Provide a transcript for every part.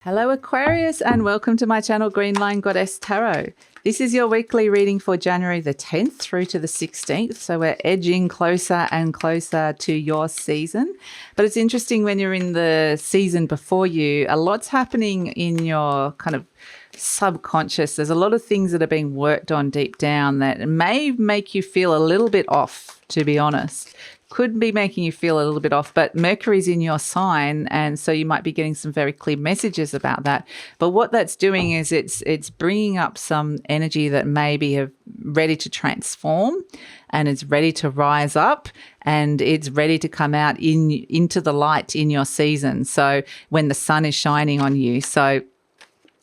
Hello Aquarius and welcome to my channel GreenLion Goddess Tarot. This is your weekly reading for January the 10th through to the 16th. So we're edging closer and closer to your season. But it's interesting when you're in the season before you, a lot's happening in your kind of subconscious. There's a lot of things that are being worked on deep down that may make you feel a little bit off, to be honest. Could be making you feel a little bit off, but Mercury's in your sign, and so you might be getting some very clear messages about that. But what that's doing is it's bringing up some energy that may be ready to transform, and it's ready to rise up, and it's ready to come out into the light in your season. So when the sun is shining on you, so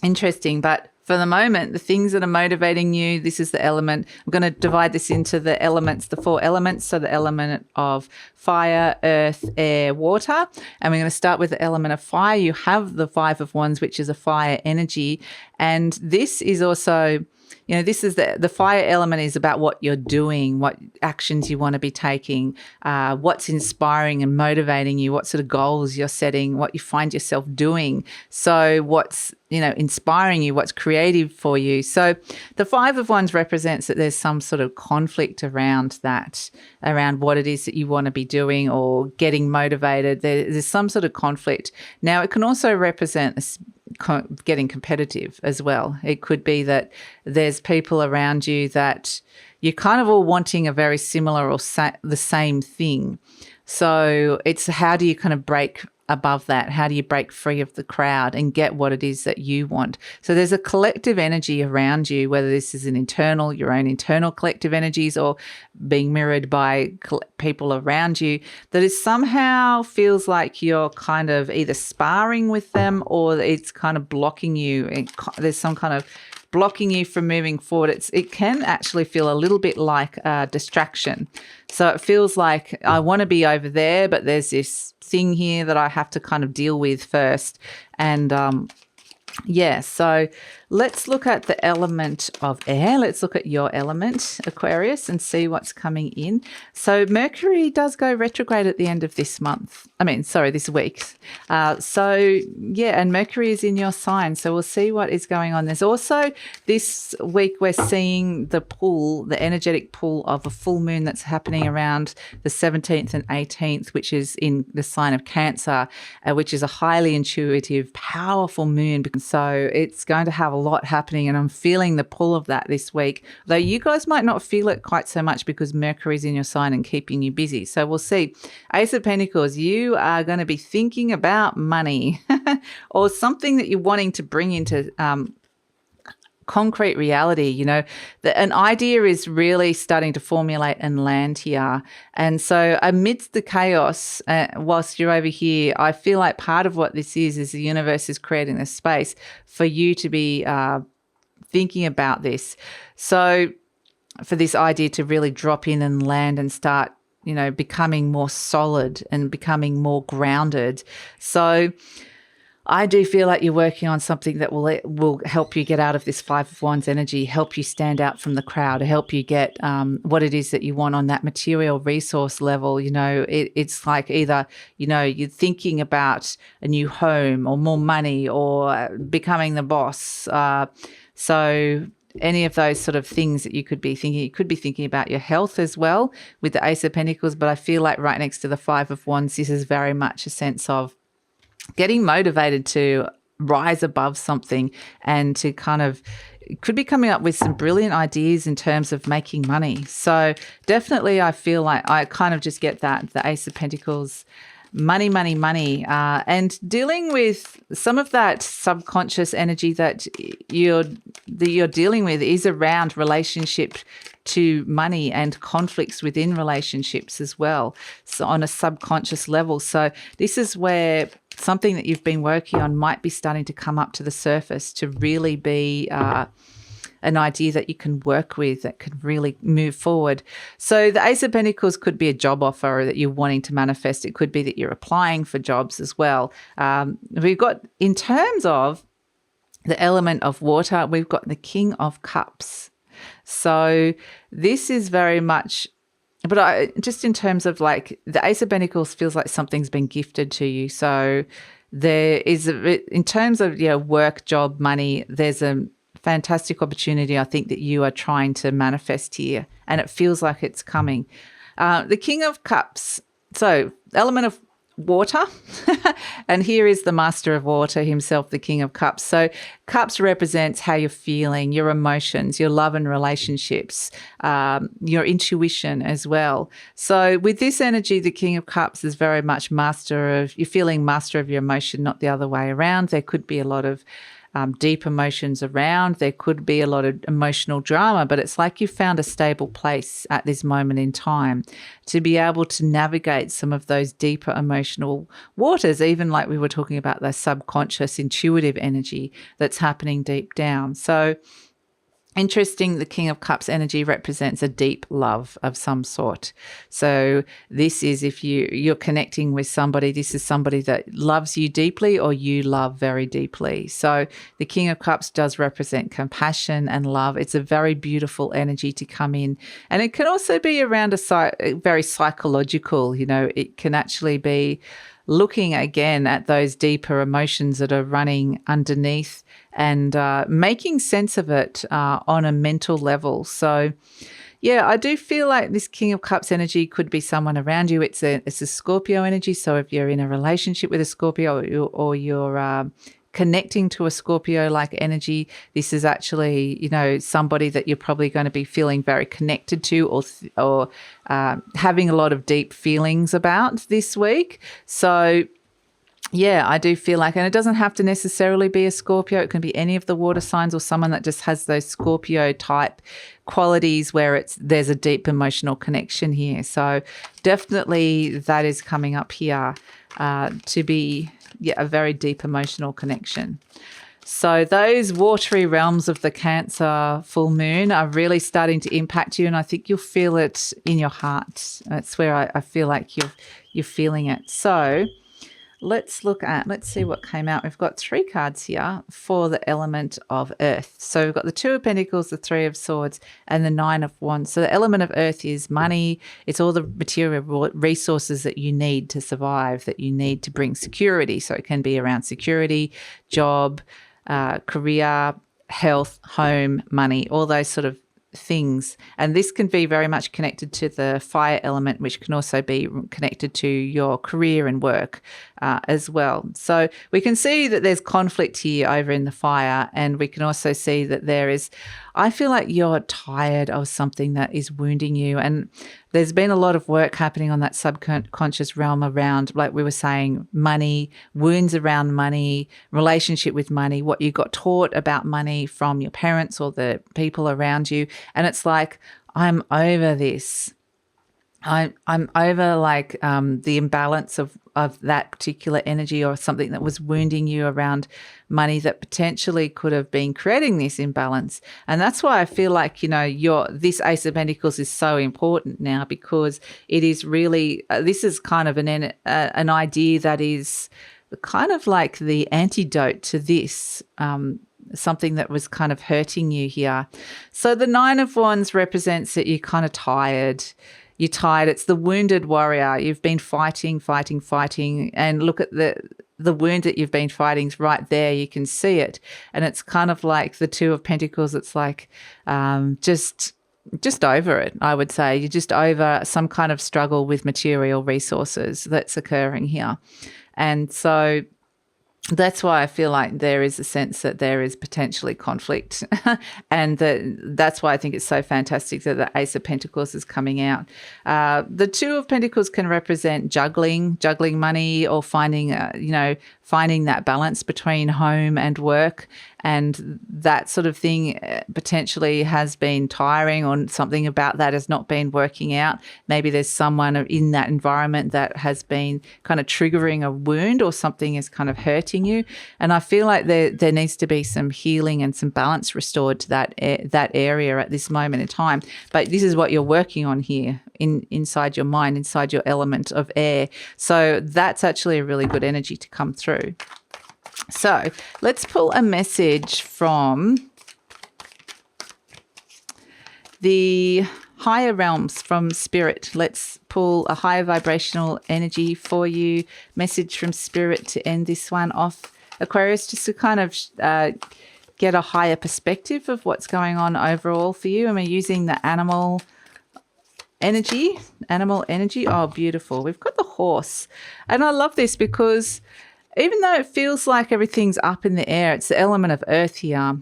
interesting. But for the moment, the things that are motivating you, this is the element. I'm going to divide this into the elements, the 4 elements. So the element of fire, earth, air, water. And we're going to start with the element of fire. You have the 5 of Wands, which is a fire energy. And this is also, you know, this is the fire element is about what you're doing, what actions you want to be taking, what's inspiring and motivating you, what sort of goals you're setting, what you find yourself doing. So what's, you know, inspiring you, what's creative for you. So the 5 of Wands represents that there's some sort of conflict around that, around what it is that you want to be doing or getting motivated. There's some sort of conflict. Now, it can also represent getting competitive as well. It could be that there's people around you that you're kind of all wanting a very similar or the same thing. So it's how do you kind of break above that? How do you break free of the crowd and get what it is that you want? So there's a collective energy around you, whether this is your own internal collective energies or being mirrored by people around you, that it somehow feels like you're kind of either sparring with them or it's kind of blocking you. There's some kind of blocking you from moving forward. It can actually feel a little bit like a distraction. So it feels like I want to be over there, but there's this thing here that I have to kind of deal with first. And yeah, so let's look at the element of air. Let's look at your element, Aquarius, and see what's coming in. So Mercury does go retrograde at the end of this month. This week. So yeah, and Mercury is in your sign. So we'll see what is going on. There's also this week we're seeing the energetic pull of a full moon that's happening around the 17th and 18th, which is in the sign of Cancer, which is a highly intuitive, powerful moon. So it's going to have a lot happening, and I'm feeling the pull of that this week, though you guys might not feel it quite so much because Mercury's in your sign and keeping you busy. So we'll see. Ace of Pentacles, you are going to be thinking about money or something that you're wanting to bring into concrete reality. You know, an idea is really starting to formulate and land here. And so amidst the chaos, whilst you're over here, I feel like part of what this is the universe is creating this space for you to be thinking about this. So for this idea to really drop in and land and start, you know, becoming more solid and becoming more grounded. So I do feel like you're working on something that will help you get out of this 5 of Wands energy, help you stand out from the crowd, help you get what it is that you want on that material resource level. You know, it's like either, you know, you're thinking about a new home or more money or becoming the boss. So any of those sort of things that you could be thinking. You could be thinking about your health as well with the Ace of Pentacles, but I feel like right next to the 5 of Wands, this is very much a sense of getting motivated to rise above something and to kind of could be coming up with some brilliant ideas in terms of making money. So definitely I feel like I kind of just get that, the Ace of Pentacles, money, and dealing with some of that subconscious energy that you're dealing with is around relationship to money and conflicts within relationships as well, so on a subconscious level. So this is where something that you've been working on might be starting to come up to the surface to really be an idea that you can work with that could really move forward. So the Ace of Pentacles could be a job offer that you're wanting to manifest. It could be that you're applying for jobs as well. We've got, in terms of the element of water, we've got the King of Cups. So this is very much, but just in terms of like the Ace of Pentacles feels like something's been gifted to you. So there is, in terms of work, job, money, there's a fantastic opportunity I think that you are trying to manifest here, and it feels like it's coming. The King of Cups, so element of water, and here is the Master of Water himself, the King of Cups. So cups represents how you're feeling, your emotions, your love and relationships, your intuition as well. So with this energy, the King of Cups is very much you're feeling master of your emotion, not the other way around. There could be a lot of deep emotions around. There could be a lot of emotional drama, but it's like you found a stable place at this moment in time to be able to navigate some of those deeper emotional waters, even like we were talking about the subconscious intuitive energy that's happening deep down. So interesting, the King of Cups energy represents a deep love of some sort. So this is, if you're connecting with somebody, this is somebody that loves you deeply or you love very deeply. So the King of Cups does represent compassion and love. It's a very beautiful energy to come in. And it can also be around very psychological, it can actually be looking again at those deeper emotions that are running underneath and making sense of it on a mental level. So, yeah, I do feel like this King of Cups energy could be someone around you. It's a Scorpio energy. So if you're in a relationship with a Scorpio or you're connecting to a Scorpio-like energy, this is actually, somebody that you're probably going to be feeling very connected to or having a lot of deep feelings about this week. So, yeah, I do feel like, and it doesn't have to necessarily be a Scorpio. It can be any of the water signs or someone that just has those Scorpio type qualities where there's a deep emotional connection here. So definitely that is coming up here to be a very deep emotional connection. So those watery realms of the Cancer full moon are really starting to impact you, and I think you'll feel it in your heart. That's where I feel like you're feeling it. So let's see what came out. We've got 3 cards here for the element of earth. So we've got the 2 of Pentacles, the 3 of Swords, and the 9 of Wands. So the element of earth is money. It's all the material resources that you need to survive, that you need to bring security. So it can be around security, job, career, health, home, money, all those sort of things. And this can be very much connected to the fire element, which can also be connected to your career and work as well. So we can see that there's conflict here over in the fire, and we can also see that I feel like you're tired of something that is wounding you, and there's been a lot of work happening on that subconscious realm around, like we were saying, money, wounds around money, relationship with money, what you got taught about money from your parents or the people around you. And it's like, I'm over this. I'm over the imbalance of that particular energy or something that was wounding you around money that potentially could have been creating this imbalance. And that's why I feel like, this Ace of Pentacles is so important now, because it is really, this is kind of an idea that is kind of like the antidote to this, something that was kind of hurting you here. So the 9 of Wands represents that you're kind of tired. You're tired. It's the wounded warrior. You've been fighting, and look at the wound that you've been fighting is right there. You can see it. And it's kind of like the 2 of Pentacles. It's like just over it, I would say. You're just over some kind of struggle with material resources that's occurring here. And so that's why I feel like there is a sense that there is potentially conflict. And that's why I think it's so fantastic that the Ace of Pentacles is coming out. The 2 of Pentacles can represent juggling money, or finding that balance between home and work. And that sort of thing potentially has been tiring, or something about that has not been working out. Maybe there's someone in that environment that has been kind of triggering a wound, or something is kind of hurting you. And I feel like there needs to be some healing and some balance restored to that area at this moment in time. But this is what you're working on here inside your mind, inside your element of air. So that's actually a really good energy to come through. So let's pull a message from the higher realms from spirit. Let's pull a higher vibrational energy for you. Message from spirit to end this one off, Aquarius, just to kind of get a higher perspective of what's going on overall for you. And we're using the animal energy. Oh, beautiful. We've got the horse. And I love this because even though it feels like everything's up in the air, it's the element of earth here.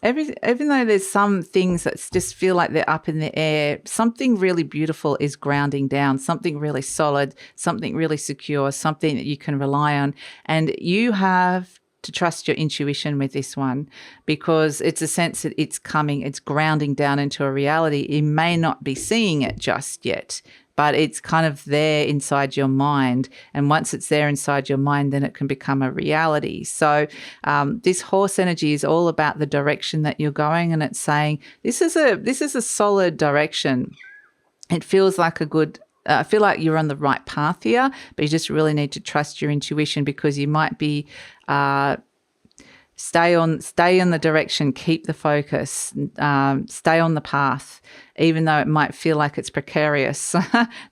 Even though there's some things that just feel like they're up in the air, something really beautiful is grounding down, something really solid, something really secure, something that you can rely on. And you have to trust your intuition with this one, because it's a sense that it's coming, it's grounding down into a reality. You may not be seeing it just yet, but it's kind of there inside your mind. And once it's there inside your mind, then it can become a reality. So this horse energy is all about the direction that you're going. And it's saying, this is a solid direction. It feels like a good, I feel like you're on the right path here, but you just really need to trust your intuition, because you might be, stay on the direction, keep the focus, stay on the path, even though it might feel like it's precarious.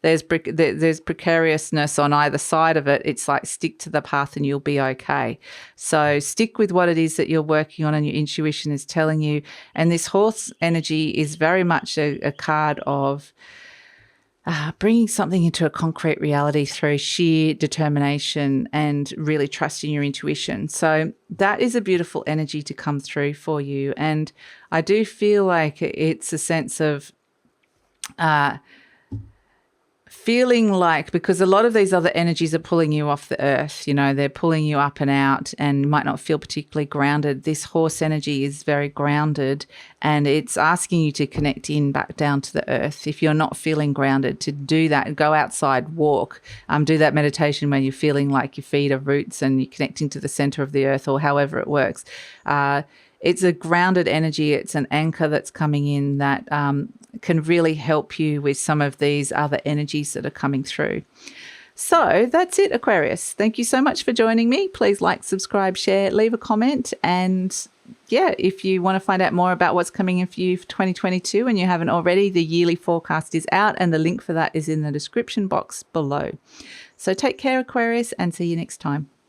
There's precariousness on either side of it. It's like, stick to the path and you'll be okay. So stick with what it is that you're working on and your intuition is telling you. And this horse energy is very much a card of bringing something into a concrete reality through sheer determination and really trusting your intuition. So that is a beautiful energy to come through for you. And I do feel like it's a sense of feeling like, because a lot of these other energies are pulling you off the earth, you know, they're pulling you up and out and you might not feel particularly grounded. This horse energy is very grounded, and it's asking you to connect in back down to the earth. If you're not feeling grounded, to do that, go outside, walk, do that meditation when you're feeling like your feet are roots and you're connecting to the center of the earth, or however it works. It's a grounded energy. It's an anchor that's coming in that can really help you with some of these other energies that are coming through. So that's it, Aquarius. Thank you so much for joining me. Please like, subscribe, share, leave a comment. And yeah, if you want to find out more about what's coming in for you for 2022 and you haven't already, the yearly forecast is out and the link for that is in the description box below. So take care, Aquarius, and see you next time.